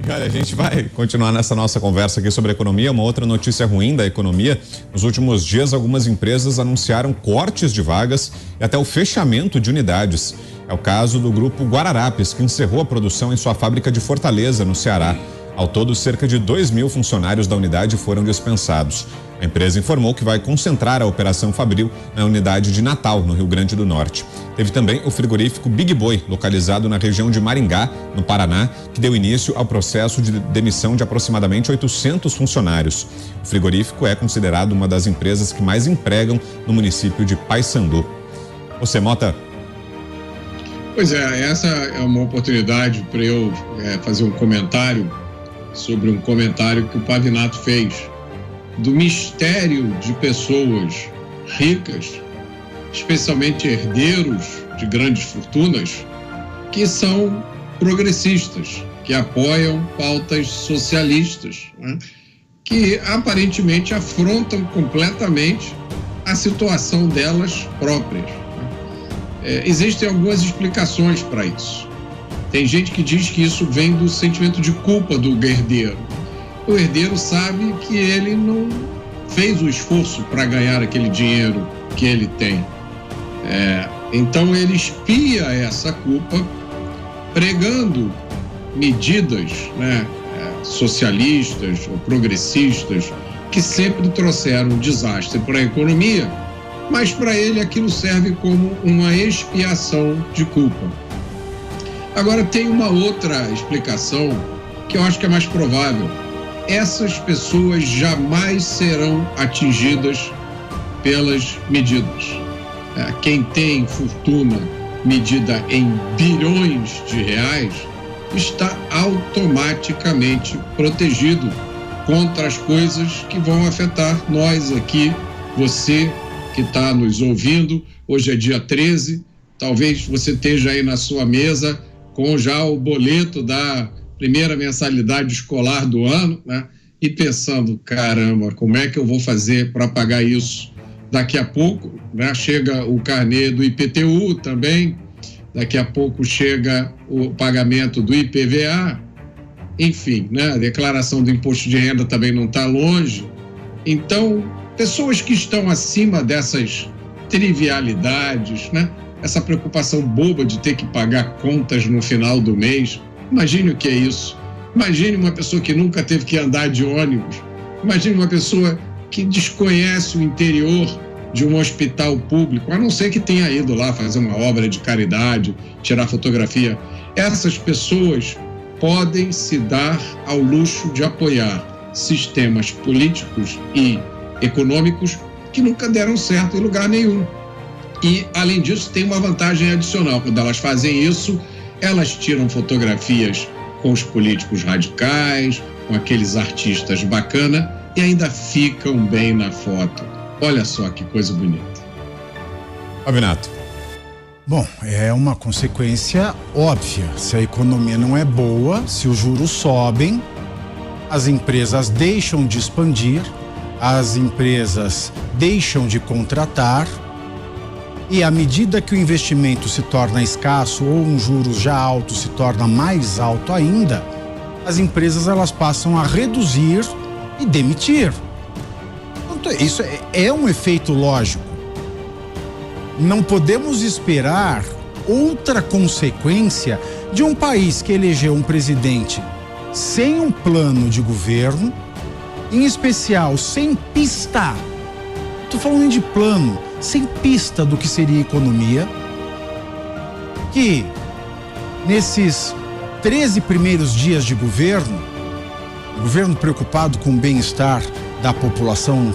Olha, a gente vai continuar nessa nossa conversa aqui sobre economia. Uma outra notícia ruim da economia: nos últimos dias, algumas empresas anunciaram cortes de vagas e até o fechamento de unidades. É o caso do grupo Guararapes, que encerrou a produção em sua fábrica de Fortaleza, no Ceará. Ao todo, cerca de 2.000 funcionários da unidade foram dispensados. A empresa informou que vai concentrar a operação fabril na unidade de Natal, no Rio Grande do Norte. Teve também o frigorífico Big Boy, localizado na região de Maringá, no Paraná, que deu início ao processo de demissão de aproximadamente 800 funcionários. O frigorífico é considerado uma das empresas que mais empregam no município de Paysandu. Você, Mota? Pois é, essa é uma oportunidade para eu fazer um comentário sobre um comentário que o Pavinato fez do mistério de pessoas ricas, especialmente herdeiros de grandes fortunas, que são progressistas, que apoiam pautas socialistas, né? Que aparentemente afrontam completamente a situação delas próprias. Existem algumas explicações para isso. Tem gente que diz que isso vem do sentimento de culpa do herdeiro. O herdeiro sabe que ele não fez o esforço para ganhar aquele dinheiro que ele tem. Então ele expia essa culpa pregando medidas, né, socialistas ou progressistas que sempre trouxeram desastre para a economia, mas para ele aquilo serve como uma expiação de culpa. Agora tem uma outra explicação que eu acho que é mais provável. Essas pessoas jamais serão atingidas pelas medidas. Quem tem fortuna medida em bilhões de reais está automaticamente protegido contra as coisas que vão afetar nós aqui, você que está nos ouvindo. Hoje é dia 13, talvez você esteja aí na sua mesa com já o boleto da primeira mensalidade escolar do ano, né? E pensando, caramba, como é que eu vou fazer para pagar isso? Daqui a pouco, né, chega o carnê do IPTU também, daqui a pouco chega o pagamento do IPVA, enfim, né, a declaração do imposto de renda também não está longe. Então, pessoas que estão acima dessas trivialidades, né, essa preocupação boba de ter que pagar contas no final do mês, imagine o que é isso. Imagine uma pessoa que nunca teve que andar de ônibus. Imagine uma pessoa que desconhece o interior de um hospital público, a não ser que tenha ido lá fazer uma obra de caridade, tirar fotografia. Essas pessoas podem se dar ao luxo de apoiar sistemas políticos e econômicos que nunca deram certo em lugar nenhum. E, além disso, tem uma vantagem adicional. Quando elas fazem isso, elas tiram fotografias com os políticos radicais, com aqueles artistas bacana e ainda ficam bem na foto. Olha só que coisa bonita. Pavinato. Bom, é uma consequência óbvia. Se a economia não é boa, se os juros sobem, as empresas deixam de expandir, as empresas deixam de contratar, e à medida que o investimento se torna escasso ou um juros já alto se torna mais alto ainda, as empresas elas passam a reduzir e demitir. Então, isso é um efeito lógico. Não podemos esperar outra consequência de um país que elegeu um presidente sem um plano de governo, em especial sem pista. Estou falando de plano, sem pista do que seria economia, que nesses 13 primeiros dias de governo, o governo preocupado com o bem-estar da população,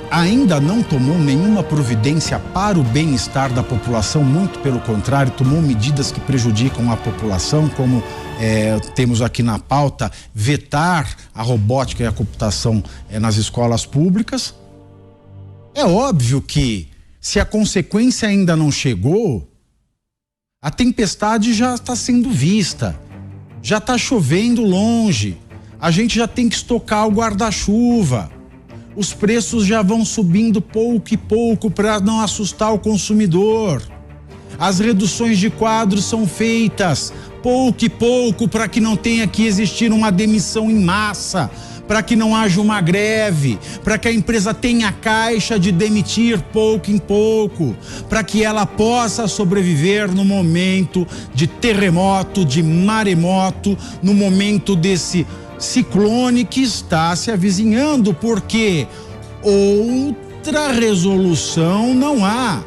ainda não tomou nenhuma providência para o bem-estar da população, muito pelo contrário, tomou medidas que prejudicam a população, como temos aqui na pauta, vetar a robótica e a computação nas escolas públicas. É óbvio que, se a consequência ainda não chegou, a tempestade já está sendo vista, já está chovendo longe, a gente já tem que estocar o guarda-chuva, os preços já vão subindo pouco e pouco para não assustar o consumidor. As reduções de quadros são feitas pouco e pouco para que não tenha que existir uma demissão em massa, para que não haja uma greve, para que a empresa tenha caixa de demitir pouco em pouco, para que ela possa sobreviver no momento de terremoto, de maremoto, no momento desse ciclone que está se avizinhando, porque outra resolução não há.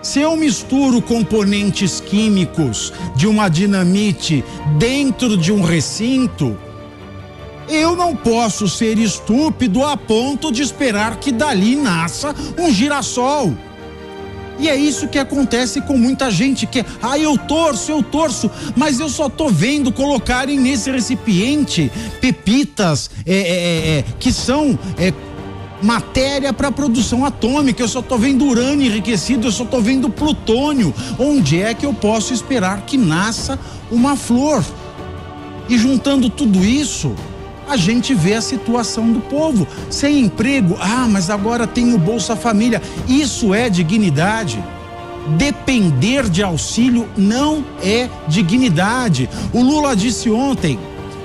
Se eu misturo componentes químicos de uma dinamite dentro de um recinto, eu não posso ser estúpido a ponto de esperar que dali nasça um girassol. E é isso que acontece com muita gente que eu torço, mas eu só tô vendo colocarem nesse recipiente pepitas que são matéria para produção atômica. Eu só tô vendo urânio enriquecido, eu só tô vendo plutônio. Onde é que eu posso esperar que nasça uma flor? E juntando tudo isso, a gente vê a situação do povo sem emprego. Mas agora tem o Bolsa Família. Isso é dignidade? Depender de auxílio não é dignidade. O Lula disse ontem: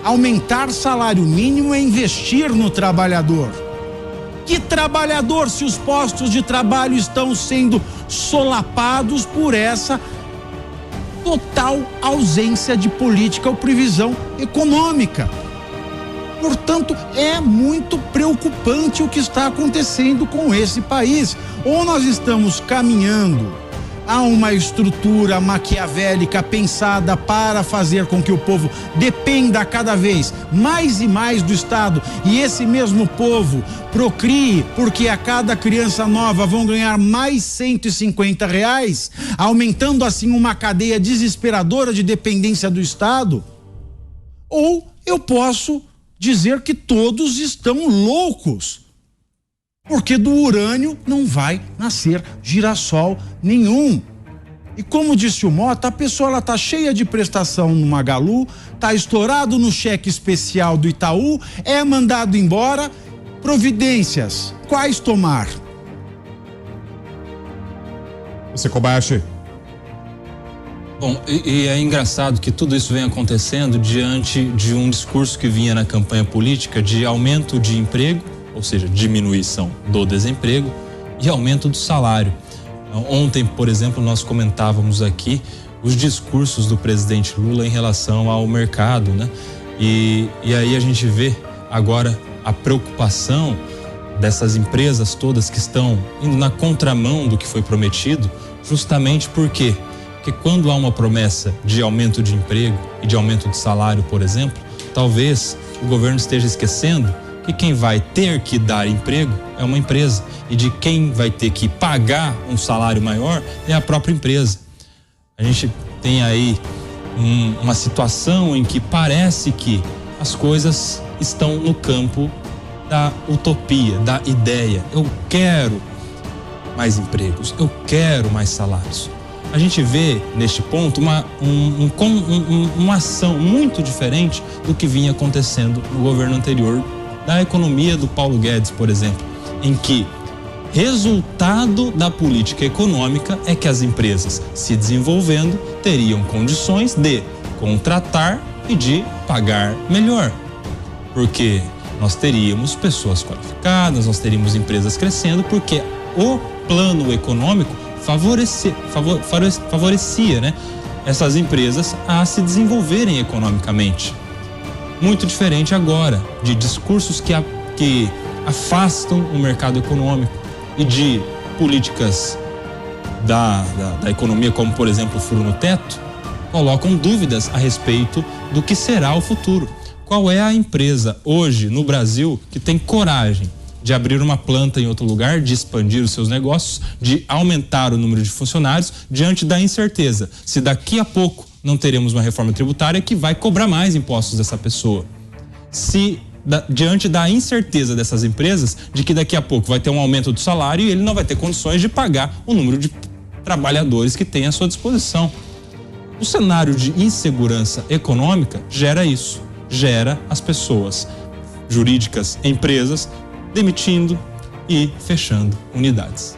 aumentar salário mínimo é investir no trabalhador. Que trabalhador, se os postos de trabalho estão sendo solapados por essa total ausência de política ou previsão econômica? Portanto, é muito preocupante o que está acontecendo com esse país. Ou nós estamos caminhando a uma estrutura maquiavélica pensada para fazer com que o povo dependa cada vez mais e mais do Estado, e esse mesmo povo procrie, porque a cada criança nova vão ganhar mais R$150, aumentando assim uma cadeia desesperadora de dependência do Estado. Ou eu posso dizer que todos estão loucos, porque do urânio não vai nascer girassol nenhum. E como disse o Mota, a pessoa ela tá cheia de prestação no Magalu, tá estourado no cheque especial do Itaú, é mandado embora. Providências, quais tomar? Você, Kobayashi. Bom, e é engraçado que tudo isso vem acontecendo diante de um discurso que vinha na campanha política de aumento de emprego, ou seja, diminuição do desemprego e aumento do salário. Ontem, por exemplo, nós comentávamos aqui os discursos do presidente Lula em relação ao mercado, né? E aí a gente vê agora a preocupação dessas empresas todas que estão indo na contramão do que foi prometido, justamente porque quando há uma promessa de aumento de emprego e de aumento de salário, por exemplo, talvez o governo esteja esquecendo que quem vai ter que dar emprego é uma empresa, e de quem vai ter que pagar um salário maior é a própria empresa. A gente tem aí uma situação em que parece que as coisas estão no campo da utopia, da ideia. Eu quero mais empregos, eu quero mais salários. A gente vê neste ponto uma ação muito diferente do que vinha acontecendo no governo anterior, da economia do Paulo Guedes, por exemplo, em que resultado da política econômica é que as empresas, se desenvolvendo, teriam condições de contratar e de pagar melhor, porque nós teríamos pessoas qualificadas, nós teríamos empresas crescendo, porque o plano econômico favorecia, né, essas empresas a se desenvolverem economicamente. Muito diferente agora de discursos que afastam o mercado econômico e de políticas da economia, como por exemplo o furo no teto, colocam dúvidas a respeito do que será o futuro. Qual é a empresa hoje no Brasil que tem coragem de abrir uma planta em outro lugar, de expandir os seus negócios, de aumentar o número de funcionários diante da incerteza se daqui a pouco não teremos uma reforma tributária que vai cobrar mais impostos dessa pessoa? Diante da incerteza dessas empresas de que daqui a pouco vai ter um aumento do salário e ele não vai ter condições de pagar o número de trabalhadores que tem à sua disposição. O cenário de insegurança econômica gera isso, gera as pessoas jurídicas, empresas, demitindo e fechando unidades.